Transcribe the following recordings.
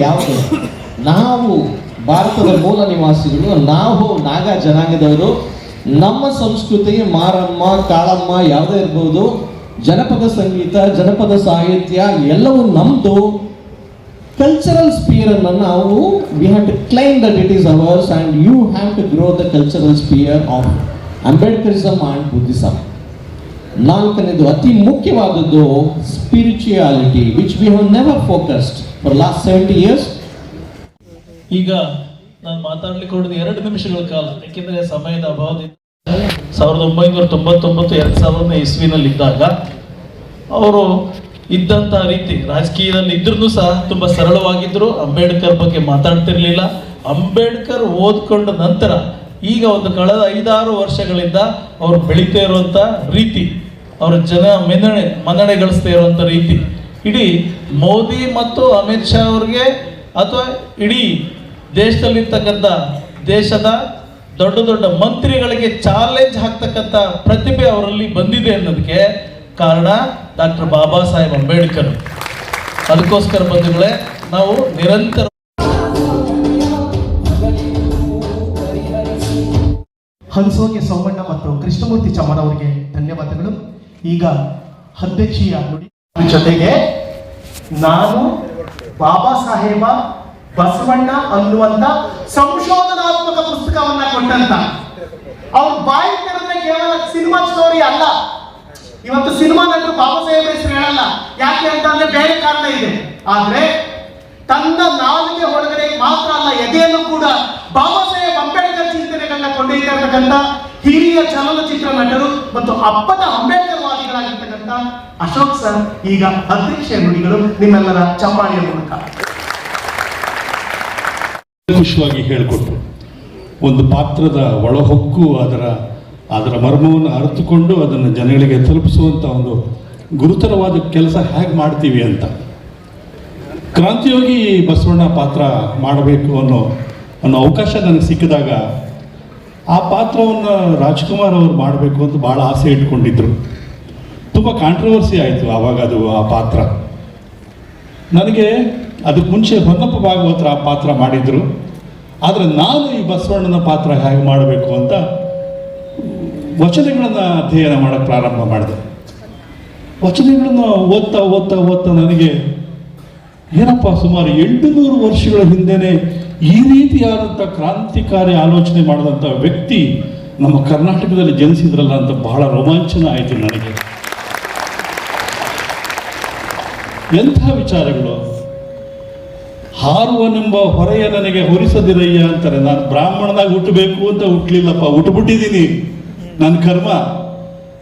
ಯಾವುದು? ನಾವು ಭಾರತದ ಮೂಲ ನಿವಾಸಿಗಳು, ನಾವು ನಾಗಾ ಜನಾಂಗದವರು. ನಮ್ಮ ಸಂಸ್ಕೃತಿ ಮಾರಮ್ಮ, ಕಾಳಮ್ಮ ಯಾವುದೇ ಇರ್ಬೋದು, ಜನಪದ ಸಂಗೀತ, ಜನಪದ ಸಾಹಿತ್ಯ ಎಲ್ಲವೂ ನಮ್ಮದು. ಕಲ್ಚರಲ್ ಸ್ಪಿಯರ್ ಅನ್ನು ನಾವು we have to claim that it is ours and you have to grow the cultural sphere of Ambedkarism and Buddhism. ನಾಲ್ಕನೇದು ಅತಿ ಮುಖ್ಯವಾದದ್ದು spirituality, which we have never focused for last 70 years. ಈಗ ನಾನು ಮಾತಾಡ್ಲಿಕ್ಕೆ ಹೊಡೆದು 2 ನಿಮಿಷಗಳ ಕಾಲ, ಏಕೆಂದರೆ ಸಮಯದ ಅಭಾವದಿಂದ 1999 2000 ಇಸ್ವಿನಲ್ಲಿ ಇದ್ದಾಗ ಅವರು ಇದ್ದಂತಹ ರೀತಿ ರಾಜಕೀಯದಲ್ಲಿ ಇದ್ರೂ ಸಹ ತುಂಬಾ ಸರಳವಾಗಿದ್ರು. ಅಂಬೇಡ್ಕರ್ ಬಗ್ಗೆ ಮಾತಾಡ್ತಿರ್ಲಿಲ್ಲ. ಅಂಬೇಡ್ಕರ್ ಓದ್ಕೊಂಡ ನಂತರ ಈಗ ಒಂದು ಕಳೆದ 5-6 ವರ್ಷಗಳಿಂದ ಅವರು ಬೆಳೀತಾ ಇರುವಂತ ರೀತಿ, ಅವರ ಜನ ಮನ್ನಣೆ ಗಳಿಸ್ತಾ ಇರುವಂತ ರೀತಿ, ಇಡೀ ಮೋದಿ ಮತ್ತು ಅಮಿತ್ ಶಾ ಅವ್ರಿಗೆ ಅಥವಾ ಇಡೀ ದೇಶದಲ್ಲಿರ್ತಕ್ಕಂಥ ದೇಶದ ದೊಡ್ಡ ದೊಡ್ಡ ಮಂತ್ರಿಗಳಿಗೆ ಚಾಲೆಂಜ್ ಹಾಕ್ತಕ್ಕಂಥ ಪ್ರತಿಭೆ ಅವರಲ್ಲಿ ಬಂದಿದೆ ಅನ್ನೋದಕ್ಕೆ ಕಾರಣ ಡಾಕ್ಟರ್ ಬಾಬಾ ಸಾಹೇಬ್ ಅಂಬೇಡ್ಕರ್. ಅದಕ್ಕೋಸ್ಕರ ಬಂಧುಗಳೇ, ನಾವು ನಿರಂತರ ಹಂಸೋಗೆ ಸೋಮಣ್ಣ ಮತ್ತು ಕೃಷ್ಣಮೂರ್ತಿ ಚಮನ್ ಅವರಿಗೆ ಧನ್ಯವಾದಗಳು. ಈಗ ಅಧ್ಯಕ್ಷೀಯ ನುಡಿ ಜೊತೆಗೆ ನಾನು ಬಾಬಾ ಸಾಹೇಬ ಬಸವಣ್ಣ ಅನ್ನುವಂತ ಸಂಶೋಧನಾತ್ಮಕ ಪುಸ್ತಕವನ್ನ ಕೊಟ್ಟಂತ ಅವ್ರ ಬಾಯಿ ತೆರೆದ್ರೆ ಕೇವಲ ಸಿನಿಮಾ ಸ್ಟೋರಿ ಅಲ್ಲ. ಇವತ್ತು ಸಿನಿಮಾ ನಟರು ಬಾಬಾ ಸಾಹೇಬ್ ಹೆಸರು ಹೇಳಲ್ಲ. ಯಾಕೆ ಅಂತಂದ್ರೆ ಬೇರೆ ಕಾರಣ ಇದೆ. ಆದ್ರೆ ತನ್ನ ನಾಲಿಗೆ ಒಳಗಡೆ ಮಾತ್ರ ಅಲ್ಲ, ಎದೆಯಲ್ಲೂ ಕೂಡ ಬಾಬಾ ಸಾಹೇಬ್ ಅಂಬೇಡ್ಕರ್ ಚಿಂತನೆಗಳನ್ನ ಕೊಂಡೊಯ್ತಾ ಇರ್ತಕ್ಕಂಥ ಹಿರಿಯ ಚಲನಚಿತ್ರ ನಟರು ಮತ್ತು ಅಪ್ಪಟ ಅಂಬೇಡ್ಕರ್ ವಾದಿಗಳಾಗಿರ್ತಕ್ಕಂಥ ಅಶೋಕ್ ಸರ್ ಈಗ ಅಧ್ಯಕ್ಷೀಯ ನುಡಿಗಳು ನಿಮ್ಮೆಲ್ಲರ ಚಪ್ಪಾಳಿಯ ಮೂಲಕ ಖುಷಿಯಾಗಿ ಹೇಳಿಕೊಟ್ರು. ಒಂದು ಪಾತ್ರದ ಒಳಹೊಕ್ಕು ಅದರ ಮರ್ಮವನ್ನು ಅರಿತುಕೊಂಡು ಅದನ್ನು ಜನಗಳಿಗೆ ತಲುಪಿಸುವಂಥ ಒಂದು ಗುರುತರವಾದ ಕೆಲಸ ಹೇಗೆ ಮಾಡ್ತೀವಿ ಅಂತ. ಕ್ರಾಂತಿಯೋಗಿ ಬಸವಣ್ಣ ಪಾತ್ರ ಮಾಡಬೇಕು ಅನ್ನೋ ಅವಕಾಶ ನನಗೆ ಸಿಕ್ಕಿದಾಗ ಆ ಪಾತ್ರವನ್ನು ರಾಜ್ಕುಮಾರ್ ಅವರು ಮಾಡಬೇಕು ಅಂತ ಭಾಳ ಆಸೆ ಇಟ್ಕೊಂಡಿದ್ರು. ತುಂಬ ಕಾಂಟ್ರವರ್ಸಿ ಆಯಿತು ಆವಾಗ ಆ ಪಾತ್ರ. ನನಗೆ ಅದಕ್ಕೆ ಮುಂಚೆ ಹೊನ್ನಪ್ಪ ಭಾಗವತರ ಆ ಪಾತ್ರ ಮಾಡಿದ್ರು. ಆದರೆ ನಾನು ಈ ಬಸವಣ್ಣನ ಪಾತ್ರ ಹೇಗೆ ಮಾಡಬೇಕು ಅಂತ ವಚನಗಳನ್ನು ಅಧ್ಯಯನ ಮಾಡೋಕ್ಕೆ ಪ್ರಾರಂಭ ಮಾಡಿದೆ. ವಚನಗಳನ್ನು ಓದ್ತಾ ನನಗೆ ಏನಪ್ಪ, ಸುಮಾರು 800 ವರ್ಷಗಳ ಹಿಂದೆನೇ ಈ ರೀತಿಯಾದಂಥ ಕ್ರಾಂತಿಕಾರಿ ಆಲೋಚನೆ ಮಾಡಿದಂಥ ವ್ಯಕ್ತಿ ನಮ್ಮ ಕರ್ನಾಟಕದಲ್ಲಿ ಜನಿಸಿದ್ರಲ್ಲ ಅಂತ ಬಹಳ ರೋಮಾಂಚನ ಆಯಿತು ನನಗೆ. ಎಂಥ ವಿಚಾರಗಳು! ಹಾರುವನೆಂಬ ಹೊರೆಯ ನನಗೆ ಹೊರಿಸದಿರಯ್ಯ ಅಂತಾರೆ. ನಾನು ಬ್ರಾಹ್ಮಣನಾಗಿ ಹುಟ್ಟಬೇಕು ಅಂತ ಹುಟ್ಟಲಿಲ್ಲಪ್ಪ, ಹುಟ್ಟುಬಿಟ್ಟಿದ್ದೀನಿ, ನನ್ನ ಕರ್ಮ.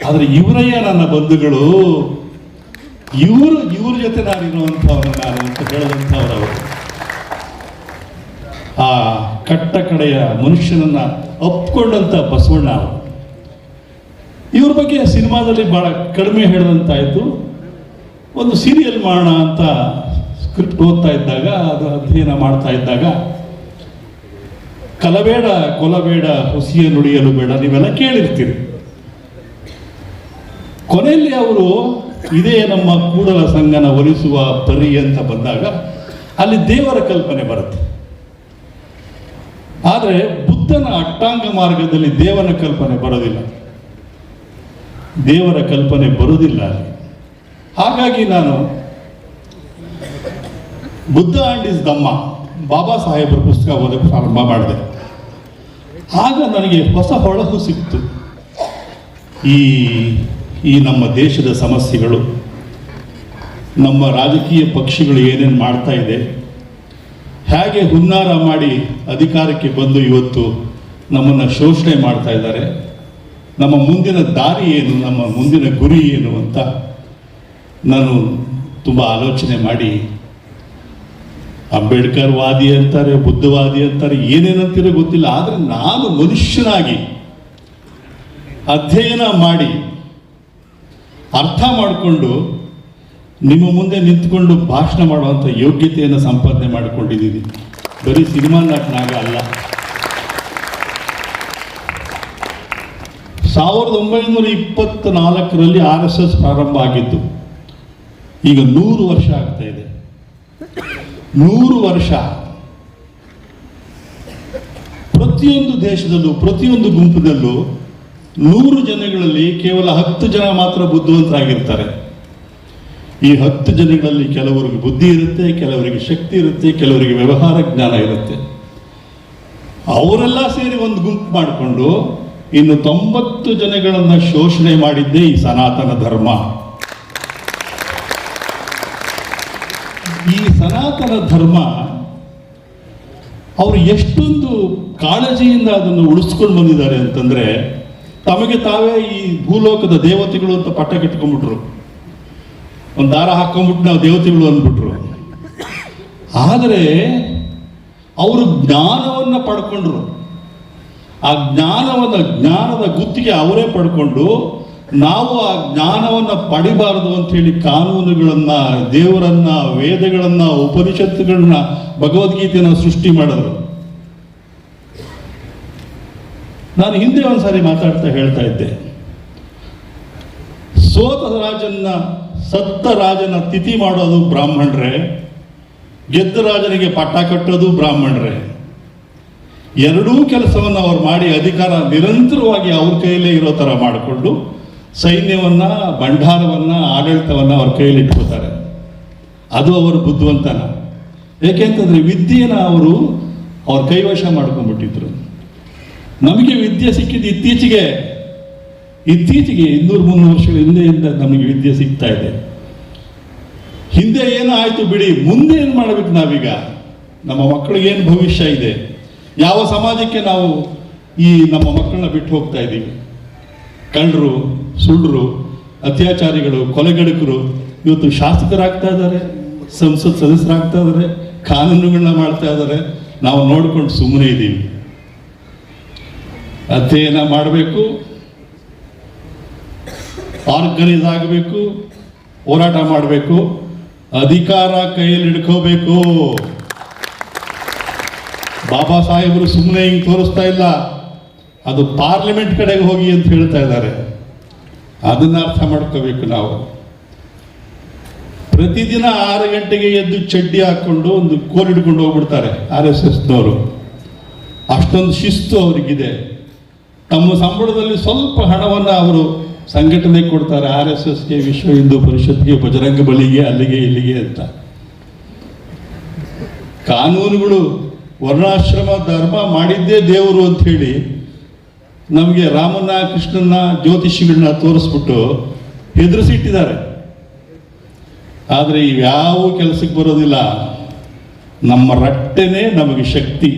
ಆದರೆ ಇವರಯ್ಯ ನನ್ನ ಬಂಧುಗಳು, ಇವ್ರ ಜೊತೆ ನಾನಿರುವಂಥವ್ರು ನಾನು ಅಂತ ಹೇಳಿದಂಥವ್ರವರು. ಆ ಕಟ್ಟ ಕಡೆಯ ಮನುಷ್ಯನನ್ನ ಒಪ್ಕೊಂಡಂಥ ಬಸವಣ್ಣ ಅವರು. ಇವ್ರ ಬಗ್ಗೆ ಸಿನಿಮಾದಲ್ಲಿ ಭಾಳ ಕಡಿಮೆ ಹೇಳಿದಂತಾಯಿತು. ಒಂದು ಸೀರಿಯಲ್ ಮಾಡೋಣ ಅಂತ ಸ್ಕ್ರಿಪ್ಟ್ ಓದ್ತಾ ಇದ್ದಾಗ, ಅದು ಅಧ್ಯಯನ ಮಾಡ್ತಾ ಇದ್ದಾಗ, ಕಲಬೇಡ ಕೊಲಬೇಡ ಹುಸಿಯ ನುಡಿಯಲು ಬೇಡ, ನೀವೆಲ್ಲ ಕೇಳಿರ್ತೀರಿ. ಕೊನೆಯಲ್ಲಿ ಅವರು ಇದೇ ನಮ್ಮ ಕೂಡಲ ಸಂಗನ ಒಲಿಸುವ ಪರಿ ಅಂತ ಬಂದಾಗ ಅಲ್ಲಿ ದೇವರ ಕಲ್ಪನೆ ಬರುತ್ತೆ. ಆದರೆ ಬುದ್ಧನ ಅಷ್ಟಾಂಗ ಮಾರ್ಗದಲ್ಲಿ ದೇವರ ಕಲ್ಪನೆ ಬರೋದಿಲ್ಲ, ದೇವರ ಕಲ್ಪನೆ ಬರೋದಿಲ್ಲ ಅಲ್ಲಿ. ಹಾಗಾಗಿ ನಾನು ಬುದ್ಧ ಆ್ಯಂಡ್ ಇಸ್ ಧಮ್ಮ ಬಾಬಾ ಸಾಹೇಬರ ಪುಸ್ತಕ ಓದಕ್ಕೆ ಪ್ರಾರಂಭ ಮಾಡಿದೆ. ಆಗ ನನಗೆ ಹೊಸ ಹೊಳಹು ಸಿಕ್ತು. ಈ ನಮ್ಮ ದೇಶದ ಸಮಸ್ಯೆಗಳು, ನಮ್ಮ ರಾಜಕೀಯ ಪಕ್ಷಗಳು ಏನೇನು ಮಾಡ್ತಾ ಇದೆ, ಹೇಗೆ ಹುನ್ನಾರ ಮಾಡಿ ಅಧಿಕಾರಕ್ಕೆ ಬಂದು ಇವತ್ತು ನಮ್ಮನ್ನು ಶೋಷಣೆ ಮಾಡ್ತಾ ಇದ್ದಾರೆ, ನಮ್ಮ ಮುಂದಿನ ದಾರಿ ಏನು, ನಮ್ಮ ಮುಂದಿನ ಗುರಿ ಏನು ಅಂತ ನಾನು ತುಂಬ ಆಲೋಚನೆ ಮಾಡಿ, ಅಂಬೇಡ್ಕರ್ ವಾದಿ ಅಂತಾರೆ, ಬುದ್ಧವಾದಿ ಅಂತಾರೆ, ಏನೇನಂತಿರೋ ಗೊತ್ತಿಲ್ಲ. ಆದರೆ ನಾನು ಮನುಷ್ಯನಾಗಿ ಅಧ್ಯಯನ ಮಾಡಿ ಅರ್ಥ ಮಾಡಿಕೊಂಡು ನಿಮ್ಮ ಮುಂದೆ ನಿಂತ್ಕೊಂಡು ಭಾಷಣ ಮಾಡುವಂಥ ಯೋಗ್ಯತೆಯನ್ನು ಸಂಪಾದನೆ ಮಾಡಿಕೊಂಡಿದ್ದೀನಿ. ಬರೀ ಸಿನಿಮಾ ನಟನಾಗ ಅಲ್ಲ. 1924ರಲ್ಲಿ RSS ಪ್ರಾರಂಭ ಆಗಿತ್ತು. ಈಗ 100 ವರ್ಷ ಆಗ್ತಾ ಇದೆ. 100 ವರ್ಷ ಪ್ರತಿಯೊಂದು ದೇಶದಲ್ಲೂ ಪ್ರತಿಯೊಂದು ಗುಂಪಿನಲ್ಲೂ 100 ಜನಗಳಲ್ಲಿ ಕೇವಲ 10 ಜನ ಮಾತ್ರ ಬುದ್ಧಿವಂತರಾಗಿರ್ತಾರೆ. ಈ 10 ಜನಗಳಲ್ಲಿ ಕೆಲವರಿಗೆ ಬುದ್ಧಿ ಇರುತ್ತೆ, ಕೆಲವರಿಗೆ ಶಕ್ತಿ ಇರುತ್ತೆ, ಕೆಲವರಿಗೆ ವ್ಯವಹಾರ ಜ್ಞಾನ ಇರುತ್ತೆ. ಅವರೆಲ್ಲ ಸೇರಿ ಒಂದು ಗುಂಪು ಮಾಡಿಕೊಂಡು ಇನ್ನು 90 ಜನಗಳನ್ನು ಶೋಷಣೆ ಮಾಡಿದ್ದೇ ಈ ಸನಾತನ ಧರ್ಮ. ಈ ಸನಾತನ ಧರ್ಮ ಅವರು ಎಷ್ಟೊಂದು ಕಾಳಜಿಯಿಂದ ಅದನ್ನು ಉಳಿಸ್ಕೊಂಡು ಬಂದಿದ್ದಾರೆ ಅಂತಂದ್ರೆ, ತಮಗೆ ತಾವೇ ಈ ಭೂಲೋಕದ ದೇವತೆಗಳು ಅಂತ ಪಟ್ಟ ಕಟ್ಕೊಂಡ್ಬಿಟ್ರು. ಒಂದು ದಾರ ಹಾಕೊಂಡ್ಬಿಟ್ಟು ನಾವು ದೇವತೆಗಳು ಅಂದ್ಬಿಟ್ರು. ಆದರೆ ಅವರು ಜ್ಞಾನವನ್ನು ಪಡ್ಕೊಂಡ್ರು. ಆ ಜ್ಞಾನದ ಗುತ್ತಿಗೆ ಅವರೇ ಪಡ್ಕೊಂಡು, ನಾವು ಆ ಜ್ಞಾನವನ್ನು ಪಡಿಬಾರದು ಅಂತ ಹೇಳಿ ಕಾನೂನುಗಳನ್ನ, ದೇವರನ್ನ, ವೇದಗಳನ್ನ, ಉಪನಿಷತ್ತುಗಳನ್ನ, ಭಗವದ್ಗೀತೆಯನ್ನು ಸೃಷ್ಟಿ ಮಾಡಿದ್ರು. ನಾನು ಹಿಂದೆ ಒಂದ್ಸಾರಿ ಮಾತಾಡ್ತಾ ಹೇಳ್ತಾ ಇದ್ದೆ, ಸತ್ತ ರಾಜನ ತಿಥಿ ಮಾಡೋದು ಬ್ರಾಹ್ಮಣರೇ, ಗೆದ್ದ ರಾಜನಿಗೆ ಪಟ್ಟ ಕಟ್ಟೋದು ಬ್ರಾಹ್ಮಣರೇ. ಎರಡೂ ಕೆಲಸವನ್ನು ಅವ್ರು ಮಾಡಿ ಅಧಿಕಾರ ನಿರಂತರವಾಗಿ ಅವ್ರ ಕೈಯಲ್ಲೇ ಇರೋ ಥರ ಮಾಡಿಕೊಂಡು ಸೈನ್ಯವನ್ನ, ಭಂಡಾರವನ್ನ, ಆಡಳಿತವನ್ನ ಅವ್ರ ಕೈಯಲ್ಲಿ ಇಟ್ಕೋತಾರೆ. ಅದು ಅವರ ಬುದ್ಧಿವಂತನ. ಏಕೆಂತಂದ್ರೆ ವಿದ್ಯೆನ ಅವರು ಅವ್ರ ಕೈವಶ ಮಾಡ್ಕೊಂಡ್ಬಿಟ್ಟಿದ್ರು. ನಮಗೆ ವಿದ್ಯೆ ಸಿಕ್ಕಿದ್ದು ಇತ್ತೀಚೆಗೆ 200-300 ವರ್ಷಗಳ ಹಿಂದೆಯಿಂದ ನಮಗೆ ವಿದ್ಯೆ ಸಿಗ್ತಾ ಇದೆ. ಹಿಂದೆ ಏನೋ ಆಯ್ತು ಬಿಡಿ, ಮುಂದೆ ಏನು ಮಾಡಬೇಕು ನಾವೀಗ? ನಮ್ಮ ಮಕ್ಕಳಿಗೆ ಏನು ಭವಿಷ್ಯ ಇದೆ? ಯಾವ ಸಮಾಜಕ್ಕೆ ನಾವು ಈ ನಮ್ಮ ಮಕ್ಕಳನ್ನ ಬಿಟ್ಟು ಹೋಗ್ತಾ ಇದ್ದೀವಿ? ಕಳ್ಳರು, ಸುಳ್ಳರು, ಅತ್ಯಾಚಾರಿಗಳು, ಕೊಲೆಗಡಕರು ಇವತ್ತು ಶಾಸಕರಾಗ್ತಾ ಇದ್ದಾರೆ, ಸಂಸತ್ ಸದಸ್ಯರಾಗ್ತಾ ಇದ್ದಾರೆ, ಕಾನೂನುಗಳನ್ನ ಮಾಡ್ತಾ ಇದ್ದಾರೆ. ನಾವು ನೋಡ್ಕೊಂಡು ಸುಮ್ಮನೆ ಇದ್ದೀವಿ. ಅಧ್ಯಯನ ಮಾಡಬೇಕು, ಆರ್ಗನೈಸ್ ಆಗಬೇಕು, ಹೋರಾಟ ಮಾಡಬೇಕು, ಅಧಿಕಾರ ಕೈಯಲ್ಲಿ ಹಿಡ್ಕೋಬೇಕು. ಬಾಬಾ ಸಾಹೇಬರು ಸುಮ್ಮನೆ ಹಿಂಗೆ ತೋರಿಸ್ತಾ ಇಲ್ಲ, ಅದು ಪಾರ್ಲಿಮೆಂಟ್ ಕಡೆಗೆ ಹೋಗಿ ಅಂತ ಹೇಳ್ತಾ ಇದ್ದಾರೆ. ಅದನ್ನ ಅರ್ಥ ಮಾಡ್ಕೋಬೇಕು ನಾವು. ಪ್ರತಿದಿನ 6 ಗಂಟೆಗೆ ಎದ್ದು ಚಡ್ಡಿ ಹಾಕೊಂಡು ಒಂದು ಕೋಲ್ ಹಿಡ್ಕೊಂಡು ಹೋಗ್ಬಿಡ್ತಾರೆ RSSನವರು. ಅಷ್ಟೊಂದು ಶಿಸ್ತು ಅವರಿಗಿದೆ. ತಮ್ಮ ಸಂಬಳದಲ್ಲಿ ಸ್ವಲ್ಪ ಹಣವನ್ನು ಅವರು ಸಂಘಟನೆಗೆ ಕೊಡ್ತಾರೆ, RSSಗೆ, ವಿಶ್ವ ಹಿಂದೂ ಪರಿಷತ್ಗೆ, ಬಜರಂಗ ಬಲಿಗೆ, ಅಲ್ಲಿಗೆ ಇಲ್ಲಿಗೆ ಅಂತ. ಕಾನೂನುಗಳು ವರ್ಣಾಶ್ರಮ ಧರ್ಮ ಮಾಡಿದ್ದೇ ದೇವರು ಅಂತ ಹೇಳಿ ನಮಗೆ ರಾಮನ, ಕೃಷ್ಣನ, ಜ್ಯೋತಿಷಿಗಳನ್ನ ತೋರಿಸ್ಬಿಟ್ಟು ಹೆದರಿಸಿಟ್ಟಿದ್ದಾರೆ. ಆದರೆ ಇವ್ಯಾವ ಕೆಲಸಕ್ಕೆ ಬರೋದಿಲ್ಲ. ನಮ್ಮ ರಟ್ಟೆನೇ ನಮಗೆ ಶಕ್ತಿ.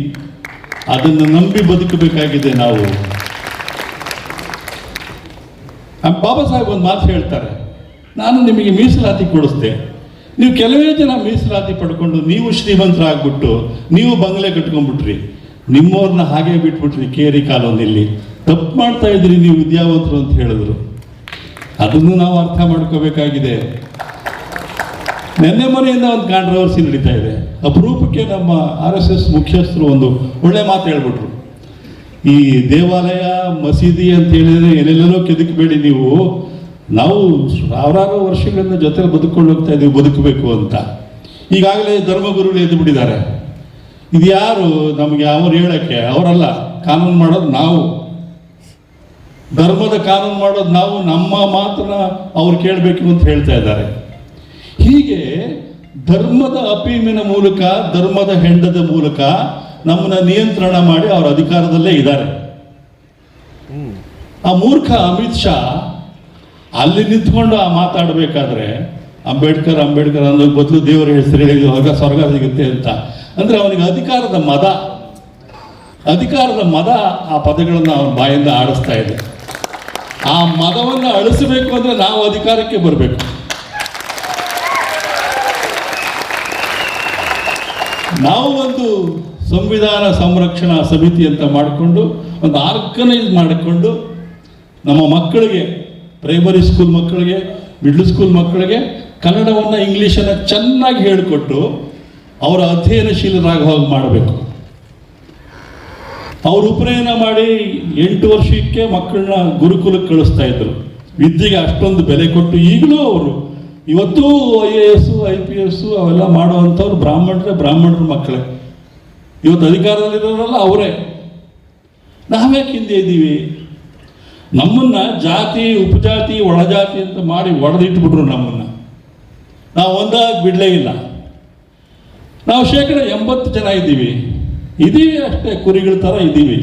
ಅದನ್ನು ನಂಬಿ ಬದುಕಬೇಕಾಗಿದೆ ನಾವು. ಬಾಬಾ ಸಾಹೇಬ್ ಒಂದು ಮಾತು ಹೇಳ್ತಾರೆ, ನಾನು ನಿಮಗೆ ಮೀಸಲಾತಿ ಕೊಡಿಸ್ದೆ, ನೀವು ಕೆಲವೇ ಜನ ಮೀಸಲಾತಿ ಪಡ್ಕೊಂಡು ನೀವು ಶ್ರೀಮಂತರಾಗ್ಬಿಟ್ಟು ನೀವು ಬಂಗ್ಲೆ ಕಟ್ಕೊಂಡ್ಬಿಟ್ರಿ, ನಿಮ್ಮವ್ರನ್ನ ಹಾಗೆ ಬಿಟ್ಬಿಟ್ರಿ ಕೇರಿ ಕಾಲೋನಿಯಲ್ಲಿ. ತಪ್ಪು ಮಾಡ್ತಾ ಇದ್ರಿ ನೀವು ವಿದ್ಯಾವಂತರು ಅಂತ ಹೇಳಿದ್ರು. ಅದನ್ನು ನಾವು ಅರ್ಥ ಮಾಡ್ಕೋಬೇಕಾಗಿದೆ. ನೆನ್ನೆ ಮನೆಯಿಂದ ಒಂದು ಕಾಂಟ್ರವರ್ಸಿ ನಡೀತಾ ಇದೆ. ಅಪರೂಪಕ್ಕೆ ನಮ್ಮ RSS ಮುಖ್ಯಸ್ಥರು ಒಂದು ಒಳ್ಳೆ ಮಾತು ಹೇಳ್ಬಿಟ್ರು. ಈ ದೇವಾಲಯ, ಮಸೀದಿ ಅಂತ ಹೇಳಿದ್ರೆ ಎಲ್ಲೆಲ್ಲೋ ಕೆದಕಬೇಡಿ ನೀವು, ನಾವು ಸಾವಿರಾರು ವರ್ಷಗಳಿಂದ ಜೊತೆ ಬದುಕೊಂಡು ಹೋಗ್ತಾ ಇದ್ದೀವಿ, ಬದುಕಬೇಕು ಅಂತ. ಈಗಾಗಲೇ ಧರ್ಮಗುರುಗಳು ಎದ್ದು ಬಿಟ್ಟಿದ್ದಾರೆ. ಇದು ಯಾರು ನಮಗೆ ಅವ್ರು ಹೇಳಕ್ಕೆ? ಅವರಲ್ಲ, ಕಾನೂನು ಮಾಡೋದು ನಾವು, ಧರ್ಮದ ಕಾನೂನು ಮಾಡೋದು ನಾವು, ನಮ್ಮ ಮಾತನ್ನ ಅವ್ರು ಕೇಳಬೇಕು ಅಂತ ಹೇಳ್ತಾ ಇದ್ದಾರೆ. ಹೀಗೆ ಧರ್ಮದ ಅಪೀಮಿನ ಮೂಲಕ, ಧರ್ಮದ ಹೆಂಡದ ಮೂಲಕ ನಮ್ಮನ್ನ ನಿಯಂತ್ರಣ ಮಾಡಿ ಅವರ ಅಧಿಕಾರದಲ್ಲೇ ಇದ್ದಾರೆ. ಆ ಮೂರ್ಖ ಅಮಿತ್ ಶಾ ಅಲ್ಲಿ ನಿಂತ್ಕೊಂಡು ಆ ಮಾತಾಡಬೇಕಾದ್ರೆ ಅಂಬೇಡ್ಕರ್ ಅನ್ನೋ ಬದಲು ದೇವರ ಹೆಸರು ಹೇಳಿದ್ರು, ಸ್ವರ್ಗ ಸಿಗುತ್ತೆ ಅಂತ. ಅಂದ್ರೆ ಅವನಿಗೆ ಅಧಿಕಾರದ ಮದ ಆ ಪದಗಳನ್ನು ಅವನ ಬಾಯಿಂದ ಆಡಿಸ್ತಾ ಇದೆ. ಆ ಮದವನ್ನು ಅಳಿಸಬೇಕು ಅಂದ್ರೆ ನಾವು ಅಧಿಕಾರಕ್ಕೆ ಬರಬೇಕು. ನಾವು ಒಂದು ಸಂವಿಧಾನ ಸಂರಕ್ಷಣಾ ಸಮಿತಿ ಅಂತ ಮಾಡಿಕೊಂಡು ಒಂದು ಆರ್ಗನೈಸ್ ಮಾಡಿಕೊಂಡು ನಮ್ಮ ಮಕ್ಕಳಿಗೆ, ಪ್ರೈಮರಿ ಸ್ಕೂಲ್ ಮಕ್ಕಳಿಗೆ, ಮಿಡ್ಲ್ ಸ್ಕೂಲ್ ಮಕ್ಕಳಿಗೆ ಕನ್ನಡವನ್ನು, ಇಂಗ್ಲೀಷನ್ನು ಚೆನ್ನಾಗಿ ಹೇಳಿಕೊಟ್ಟು ಅವರ ಅಧ್ಯಯನಶೀಲರಾಗಿ ಹೋಗಿ ಮಾಡಬೇಕು. ಅವರು ಉಪನಯನ ಮಾಡಿ 8 ವರ್ಷಕ್ಕೆ ಮಕ್ಕಳನ್ನ ಗುರುಕುಲಕ್ಕೆ ಕಳಿಸ್ತಾ ಇದ್ರು. ವಿದ್ಯೆಗೆ ಅಷ್ಟೊಂದು ಬೆಲೆ ಕೊಟ್ಟು ಈಗಲೂ ಅವರು ಇವತ್ತು IAS IPS ಅವೆಲ್ಲ ಮಾಡುವಂಥವ್ರು ಬ್ರಾಹ್ಮಣರ ಮಕ್ಕಳೇ. ಇವತ್ತು ಅಧಿಕಾರದಲ್ಲಿರೋರಲ್ಲ ಅವರೇ. ನಾವ್ಯಾಕೆ ಹಿಂದೆ ಇದ್ದೀವಿ? ನಮ್ಮನ್ನ ಜಾತಿ, ಉಪಜಾತಿ, ಒಳಜಾತಿ ಅಂತ ಮಾಡಿ ಒಡೆದಿಟ್ಬಿಟ್ರು ನಮ್ಮನ್ನ. ನಾವು ಒಂದಾಗಿ ಬಿಡಲೇ ಇಲ್ಲ. ನಾವು 80% ಜನ ಇದ್ದೀವಿ ಅಷ್ಟೇ, ಕುರಿಗಳ ಥರ ಇದ್ದೀವಿ.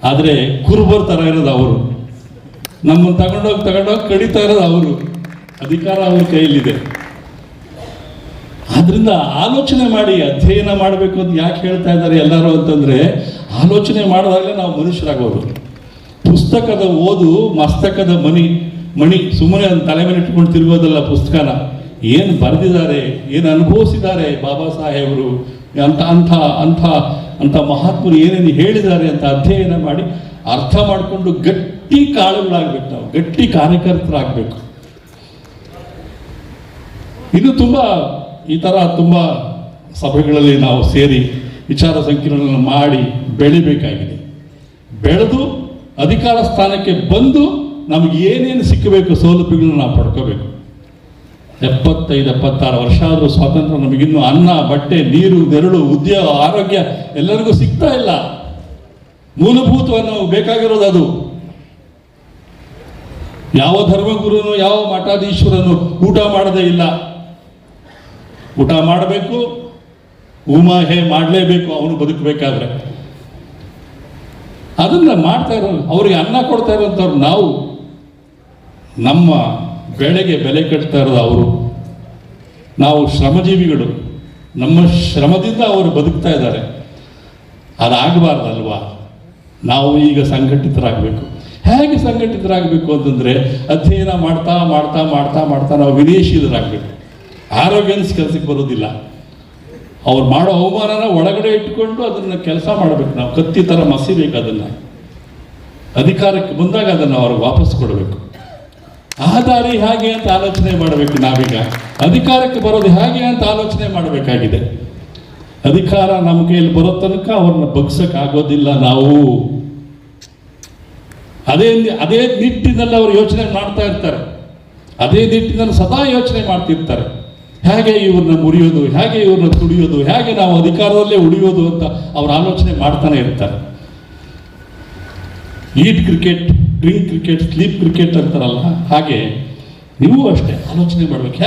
ಆದರೆ ಕುರುಬರ ಥರ ಇರೋದು ಅವರು. ನಮ್ಮನ್ನು ತಗೊಂಡೋಗಿ ಕಡಿತಾ ಇರೋದು ಅವರು. ಅಧಿಕಾರ ಅವ್ರ ಕೈಯಲ್ಲಿದೆ. ಆದ್ರಿಂದ ಆಲೋಚನೆ ಮಾಡಿ, ಅಧ್ಯಯನ ಮಾಡಬೇಕು ಅಂತ ಯಾಕೆ ಹೇಳ್ತಾ ಇದ್ದಾರೆ ಎಲ್ಲರೂ ಅಂತಂದ್ರೆ, ಆಲೋಚನೆ ಮಾಡಿದಾಗಲೇ ನಾವು ಮನುಷ್ಯರಾಗೋದು. ಪುಸ್ತಕದ ಓದು ಮಸ್ತಕದ ಮಣಿ ಸುಮ್ಮನೆ ಒಂದು ತಲೆ ಮೇಲೆ ಇಟ್ಕೊಂಡು ತಿರುಗೋದಲ್ಲ. ಪುಸ್ತಕನ ಏನು ಬರೆದಿದ್ದಾರೆ, ಏನು ಅನುಭವಿಸಿದ್ದಾರೆ ಬಾಬಾ ಸಾಹೇಬರು, ಅಂತ ಮಹಾತ್ಮರು ಏನೇನು ಹೇಳಿದ್ದಾರೆ ಅಂತ ಅಧ್ಯಯನ ಮಾಡಿ ಅರ್ಥ ಮಾಡಿಕೊಂಡು ಗಟ್ಟಿ ಕಾಳುಗಳಾಗಬೇಕು. ನಾವು ಗಟ್ಟಿ ಕಾರ್ಯಕರ್ತರಾಗಬೇಕು. ಇದು ಈ ಥರ ತುಂಬ ಸಭೆಗಳಲ್ಲಿ ನಾವು ಸೇರಿ ವಿಚಾರ ಸಂಕಿರಣಗಳನ್ನು ಮಾಡಿ ಬೆಳಿಬೇಕಾಗಿದೆ. ಬೆಳೆದು ಅಧಿಕಾರ ಸ್ಥಾನಕ್ಕೆ ಬಂದು ನಮಗೆ ಏನೇನು ಸಿಕ್ಕಬೇಕು ಸೌಲಭ್ಯಗಳನ್ನ ನಾವು ಪಡ್ಕೋಬೇಕು. 75-76 ವರ್ಷ ಆದರೂ ಸ್ವಾತಂತ್ರ್ಯ ನಮಗಿನ್ನೂ ಅನ್ನ, ಬಟ್ಟೆ, ನೀರು, ನೆರಳು, ಉದ್ಯೋಗ, ಆರೋಗ್ಯ ಎಲ್ಲರಿಗೂ ಸಿಗ್ತಾ ಇಲ್ಲ. ಮೂಲಭೂತವನ್ನು ಬೇಕಾಗಿರೋದು ಅದು. ಯಾವ ಧರ್ಮಗುರುನು, ಯಾವ ಮಠಾಧೀಶ್ವರನು ಊಟ ಮಾಡದೇ ಇಲ್ಲ. ಊಟ ಮಾಡಬೇಕು, ಉಮಾಹೆ ಮಾಡಲೇಬೇಕು ಅವನು ಬದುಕಬೇಕಾದ್ರೆ. ಅದನ್ನ ಮಾಡ್ತಾ ಇರೋರು, ಅವ್ರಿಗೆ ಅನ್ನ ಕೊಡ್ತಾ ಇರೋಂಥವ್ರು ನಾವು. ನಮ್ಮ ಬೆಳೆಗೆ ಬೆಲೆ ಕಟ್ತಾ ಇರೋದು ಅವರು. ನಾವು ಶ್ರಮಜೀವಿಗಳು. ನಮ್ಮ ಶ್ರಮದಿಂದ ಅವರು ಬದುಕ್ತಾ ಇದ್ದಾರೆ. ಅದಾಗಬಾರ್ದಲ್ವಾ? ನಾವು ಈಗ ಸಂಘಟಿತರಾಗಬೇಕು. ಹೇಗೆ ಸಂಘಟಿತರಾಗಬೇಕು ಅಂತಂದರೆ, ಅಧ್ಯಯನ ಮಾಡ್ತಾ ಮಾಡ್ತಾ ಮಾಡ್ತಾ ಮಾಡ್ತಾ ನಾವು ವಿದೇಶೀಯರಾಗಬೇಕು. ಆರೋಗ್ಯನ್ಸ್ ಕೆಲಸಕ್ಕೆ ಬರೋದಿಲ್ಲ. ಅವ್ರು ಮಾಡೋ ಅವಮಾನನ ಒಳಗಡೆ ಇಟ್ಕೊಂಡು ಅದನ್ನು ಕೆಲಸ ಮಾಡಬೇಕು. ನಾವು ಕತ್ತಿ ಥರ ಮಸಿಬೇಕು. ಅದನ್ನು ಅಧಿಕಾರಕ್ಕೆ ಬಂದಾಗ ಅದನ್ನು ಅವ್ರಿಗೆ ವಾಪಸ್ ಕೊಡಬೇಕು. ಆ ದಾರಿ ಹೇಗೆ ಅಂತ ಆಲೋಚನೆ ಮಾಡಬೇಕು. ನಾವೀಗ ಅಧಿಕಾರಕ್ಕೆ ಬರೋದು ಹೇಗೆ ಅಂತ ಆಲೋಚನೆ ಮಾಡಬೇಕಾಗಿದೆ. ಅಧಿಕಾರ ನಮ್ಮ ಕೈಯಲ್ಲಿ ಬರೋ ತನಕ ಅವ್ರನ್ನ ಬಗ್ಸಕ್ಕಾಗೋದಿಲ್ಲ ನಾವು. ಅದೇ ನಿಟ್ಟಿನಲ್ಲಿ ಅವರು ಯೋಚನೆ ಮಾಡ್ತಾ ಇರ್ತಾರೆ. ಅದೇ ನಿಟ್ಟಿನಲ್ಲಿ ಸದಾ ಯೋಚನೆ ಮಾಡ್ತಿರ್ತಾರೆ. ಹೇಗೆ ಇವ್ರನ್ನ ಮುರಿಯೋದು, ಹೇಗೆ ಇವ್ರನ್ನ ತುಳಿಯೋದು, ಹೇಗೆ ನಾವು ಅಧಿಕಾರದಲ್ಲೇ ಉಳಿಯೋದು ಅಂತ ಅವ್ರ ಆಲೋಚನೆ ಮಾಡ್ತಾನೆ ಇರ್ತಾರೆ. Eat cricket, drink cricket, sleep cricket ಅಂತಾರಲ್ಲ, ಹಾಗೆ ನೀವು ಅಷ್ಟೇ ಆಲೋಚನೆ ಮಾಡಬೇಕು.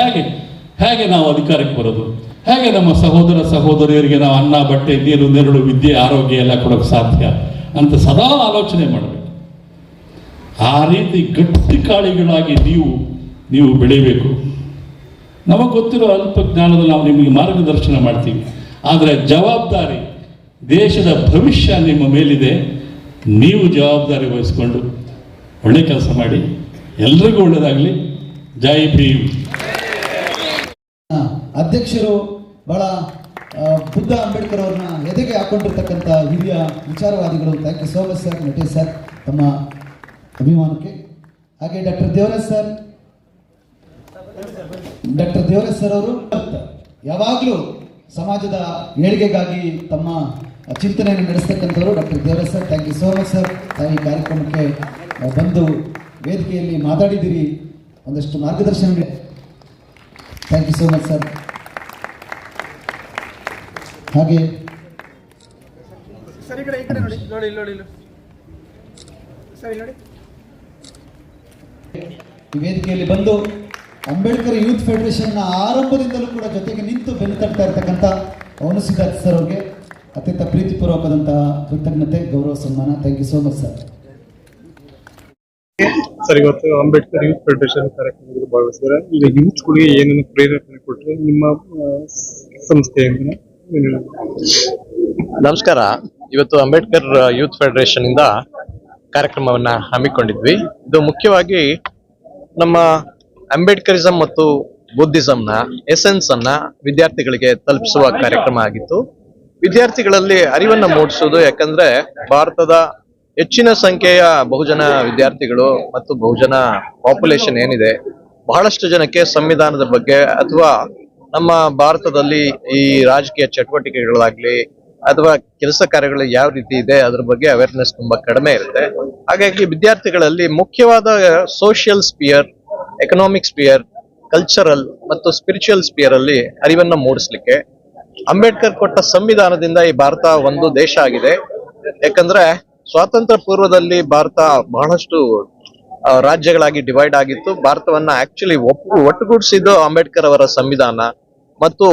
ಹೇಗೆ ನಾವು ಅಧಿಕಾರಕ್ಕೆ ಬರೋದು, ಹೇಗೆ ನಮ್ಮ ಸಹೋದರಿಯರಿಗೆ ನಾವು ಅನ್ನ, ಬಟ್ಟೆ, ನೀರು, ನೆರಳು, ವಿದ್ಯೆ, ಆರೋಗ್ಯ ಎಲ್ಲ ಕೊಡೋಕ್ಕೆ ಸಾಧ್ಯ ಅಂತ ಸದಾ ಆಲೋಚನೆ ಮಾಡಬೇಕು. ಆ ರೀತಿ ಗಟ್ಟಿ ಕಾಳಿಗಳಾಗಿ ನೀವು ಬೆಳಿಬೇಕು. ನಮಗೆ ಗೊತ್ತಿರೋ ಅಲ್ಪ ಜ್ಞಾನದಲ್ಲಿ ನಾವು ನಿಮಗೆ ಮಾರ್ಗದರ್ಶನ ಮಾಡ್ತೀವಿ. ಆದರೆ ಜವಾಬ್ದಾರಿ, ದೇಶದ ಭವಿಷ್ಯ ನಿಮ್ಮ ಮೇಲಿದೆ. ನೀವು ಜವಾಬ್ದಾರಿ ವಹಿಸ್ಕೊಂಡು ಒಳ್ಳೆ ಕೆಲಸ ಮಾಡಿ. ಎಲ್ರಿಗೂ ಒಳ್ಳೆಯದಾಗಲಿ. ಜೈ ಭೀಮ್. ಅಧ್ಯಕ್ಷರು ಬಹಳ ಬುದ್ಧ ಅಂಬೇಡ್ಕರ್ ಅವ್ರನ್ನ ಎದೆಗೆ ಹಾಕೊಂಡಿರ್ತಕ್ಕಂಥ ಹಿರಿಯ ವಿಚಾರವಾದಿಗಳು. Thank you so much sir, Natesh sir, ತಮ್ಮ ಅಭಿಮಾನಕ್ಕೆ. ಹಾಗೆ ಡಾಕ್ಟರ್ ದೇವರಾಜ್ ಸರ್ ಅವರು ಯಾವಾಗಲೂ ಸಮಾಜದ ಏಳಿಗೆಗಾಗಿ ತಮ್ಮ ಚಿಂತನೆಯನ್ನು ನಡೆಸ್ತಕ್ಕಂಥವರು. Doctor Devaraj sir, thank you so much sir. ತಾವು ಈ ಕಾರ್ಯಕ್ರಮಕ್ಕೆ ಬಂದು ವೇದಿಕೆಯಲ್ಲಿ ಮಾತಾಡಿದ್ದೀರಿ, ಒಂದಷ್ಟು ಮಾರ್ಗದರ್ಶನ. Thank you so much sir. ಹಾಗೆ ಈ ವೇದಿಕೆಯಲ್ಲಿ ಬಂದು ಅಂಬೇಡ್ಕರ್ ಯೂತ್ ಫೆಡರೇಷನ್ನ ಆರಂಭದಿಂದಲೂ ಕೂಡ ಜೊತೆಗೆ ನಿಂತು ಬೆನ್ನು ತಟ್ತಾ ಇರ್ತಕ್ಕಂಥ ಅವನು ಸಿದ್ಧಾರ್ಥ ಸರ್ ಅವ್ರಿಗೆ ಅತ್ಯಂತ ಪ್ರೀತಿಪೂರ್ವಕದಂತಹ ಕೃತಜ್ಞತೆ, ಗೌರವ ಸನ್ಮಾನ. Thank you so much sir. Sir, ಇವತ್ತು ಅಂಬೇಡ್ಕರ್ ಯೂತ್ ಫೆಡರೇಷನ್ ಕಾರ್ಯಕ್ರಮದಲ್ಲಿ ಭಾಗವಹಿಸಿದರೆ ಈಗ ಯೂತ್ಸ್ಗಳಿಗೆ ಏನೇನು ಪ್ರೇರೇಪಣೆ ಕೊಟ್ಟರೆ ನಿಮ್ಮ ಸಂಸ್ಥೆಯಿಂದ? ನಮಸ್ಕಾರ. ಇವತ್ತು ಅಂಬೇಡ್ಕರ್ ಯೂತ್ ಫೆಡರೇಷನ್ ಇಂದ ಕಾರ್ಯಕ್ರಮವನ್ನ ಹಮ್ಮಿಕೊಂಡಿದ್ವಿ. ಇದು ಮುಖ್ಯವಾಗಿ ನಮ್ಮ ಅಂಬೇಡ್ಕರಿಸಂ ಮತ್ತು ಬುದ್ಧಿಸಂನ ಎಸೆನ್ಸ್ ಅನ್ನ ವಿದ್ಯಾರ್ಥಿಗಳಿಗೆ ತಲುಪಿಸುವ ಕಾರ್ಯಕ್ರಮ ಆಗಿತ್ತು. ವಿದ್ಯಾರ್ಥಿಗಳಲ್ಲಿ ಅರಿವನ್ನ ಮೂಡಿಸುವುದು. ಯಾಕಂದ್ರೆ ಭಾರತದ ಹೆಚ್ಚಿನ ಸಂಖ್ಯೆಯ ಬಹುಜನ ವಿದ್ಯಾರ್ಥಿಗಳು ಮತ್ತು ಬಹುಜನ ಪಾಪ್ಯುಲೇಷನ್ ಏನಿದೆ, ಬಹಳಷ್ಟು ಜನಕ್ಕೆ ಸಂವಿಧಾನದ ಬಗ್ಗೆ ಅಥವಾ ನಮ್ಮ ಭಾರತದಲ್ಲಿ ಈ ರಾಜಕೀಯ ಚಟುವಟಿಕೆಗಳಾಗ್ಲಿ ಅಥವಾ ಕೆಲಸ ಕಾರ್ಯಗಳು ಯಾವ ರೀತಿ ಇದೆ ಅದ್ರ ಬಗ್ಗೆ ಅವೇರ್ನೆಸ್ ತುಂಬಾ ಕಡಿಮೆ ಇರುತ್ತೆ. ಹಾಗಾಗಿ ವಿದ್ಯಾರ್ಥಿಗಳಲ್ಲಿ ಮುಖ್ಯವಾದ social sphere, economic sphere cultural ಮತ್ತು ಸ್ಪಿರಿಚುವಲ್ ಸ್ಪಿಯರ್ ಅಲ್ಲಿ ಅರಿವನ್ನ ಮೂಡಿಸ್ಲಿಕ್ಕೆ ಅಂಬೇಡ್ಕರ್ ಕೊಟ್ಟ ಸಂವಿಧಾನದಿಂದ ಈ ಭಾರತ ಒಂದು ದೇಶ ಆಗಿದೆ. ಯಾಕಂದ್ರೆ ಸ್ವಾತಂತ್ರ್ಯ ಪೂರ್ವದಲ್ಲಿ ಭಾರತ ಬಹಳಷ್ಟು ರಾಜ್ಯಗಳಾಗಿ ಡಿವೈಡ್ ಆಗಿತ್ತು. ಭಾರತವನ್ನ ಆಕ್ಚುಲಿ ಒಟ್ಟುಗೂಡಿಸಿದ್ದು ಅಂಬೇಡ್ಕರ್ ಅವರ ಸಂವಿಧಾನ ಮತ್ತು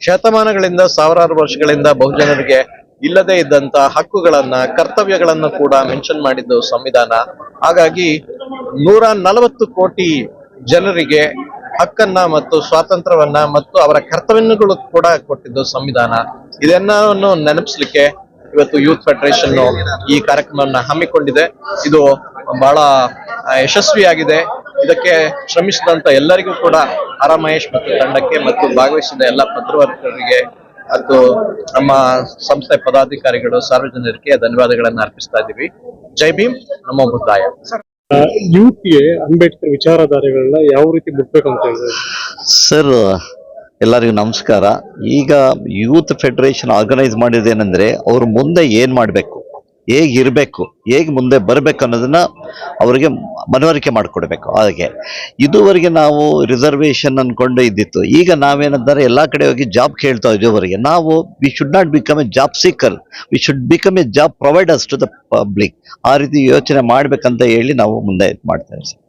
ಶತಮಾನಗಳಿಂದ ಸಾವಿರಾರು ವರ್ಷಗಳಿಂದ ಬಹುಜನರಿಗೆ ಇಲ್ಲದೆ ಇದ್ದಂತ ಹಕ್ಕುಗಳನ್ನ ಕರ್ತವ್ಯಗಳನ್ನ ಕೂಡ ಮೆನ್ಷನ್ ಮಾಡಿದ್ದು ಸಂವಿಧಾನ. ಹಾಗಾಗಿ 140 ಕೋಟಿ ಜನರಿಗೆ ಹಕ್ಕನ್ನ ಮತ್ತು ಸ್ವಾತಂತ್ರ್ಯವನ್ನ ಮತ್ತು ಅವರ ಕರ್ತವ್ಯಗಳು ಕೂಡ ಕೊಟ್ಟಿದ್ದು ಸಂವಿಧಾನ. ಇದೆಲ್ಲವನ್ನು ನೆನಪಿಸ್ಲಿಕ್ಕೆ ಇವತ್ತು ಯೂತ್ ಫೆಡರೇಷನ್ ಈ ಕಾರ್ಯಕ್ರಮವನ್ನ ಹಮ್ಮಿಕೊಂಡಿದೆ. ಇದು ಬಹಳ ಯಶಸ್ವಿಯಾಗಿದೆ. ಇದಕ್ಕೆ ಶ್ರಮಿಸಿದಂತ ಎಲ್ಲರಿಗೂ ಕೂಡ ಆರ್ ಮಹೇಶ್ ಮತ್ತು ತಂಡಕ್ಕೆ ಮತ್ತು ಭಾಗವಹಿಸಿದ ಎಲ್ಲ ಪತ್ರಕರ್ತರಿಗೆ ಮತ್ತು ನಮ್ಮ ಸಂಸ್ಥೆ ಪದಾಧಿಕಾರಿಗಳು ಸಾರ್ವಜನಿಕರಿಗೆ ಧನ್ಯವಾದಗಳನ್ನು ಅರ್ಪಿಸ್ತಾ ಇದ್ದೀವಿ. ಜೈ ಭೀಮ್, ನಮೋ ಬುದ್ಧಾಯ. ಯೂತ್ಗೆ ಅಂಬೇಡ್ಕರ್ ವಿಚಾರಧಾರೆಗಳನ್ನ ಯಾವ ರೀತಿ ಮುಟ್ಬೇಕಂತ ಹೇಳಿದ್ರೆ? ಸರ್, ಎಲ್ಲರಿಗೂ ನಮಸ್ಕಾರ. ಈಗ ಯೂತ್ ಫೆಡರೇಷನ್ ಆರ್ಗನೈಸ್ ಮಾಡಿದೇನೆಂದ್ರೆ ಅವರು ಮುಂದೆ ಏನು ಮಾಡಬೇಕು, ಹೇಗಿರಬೇಕು, ಹೇಗೆ ಮುಂದೆ ಬರಬೇಕು ಅನ್ನೋದನ್ನ ಅವರಿಗೆ ಮನವರಿಕೆ ಮಾಡಿಕೊಡ್ಬೇಕು. ಹಾಗೆ ಇದುವರೆಗೆ ನಾವು ರಿಸರ್ವೇಷನ್ ಅಂದ್ಕೊಂಡು ಇದ್ದಿತ್ತು. ಈಗ ನಾವೇನಂತಾರೆ ಎಲ್ಲ ಕಡೆ ಹೋಗಿ ಜಾಬ್ ಕೇಳ್ತಾ ಇದುವರೆಗೆ. ನಾವು we should not become a job seeker, we should become a job providers to the public. ಆ ರೀತಿ ಯೋಚನೆ ಮಾಡ್ಬೇಕಂತ ಹೇಳಿ ನಾವು ಮುಂದೆ ಮಾಡ್ತೇವೆ ಸರ್.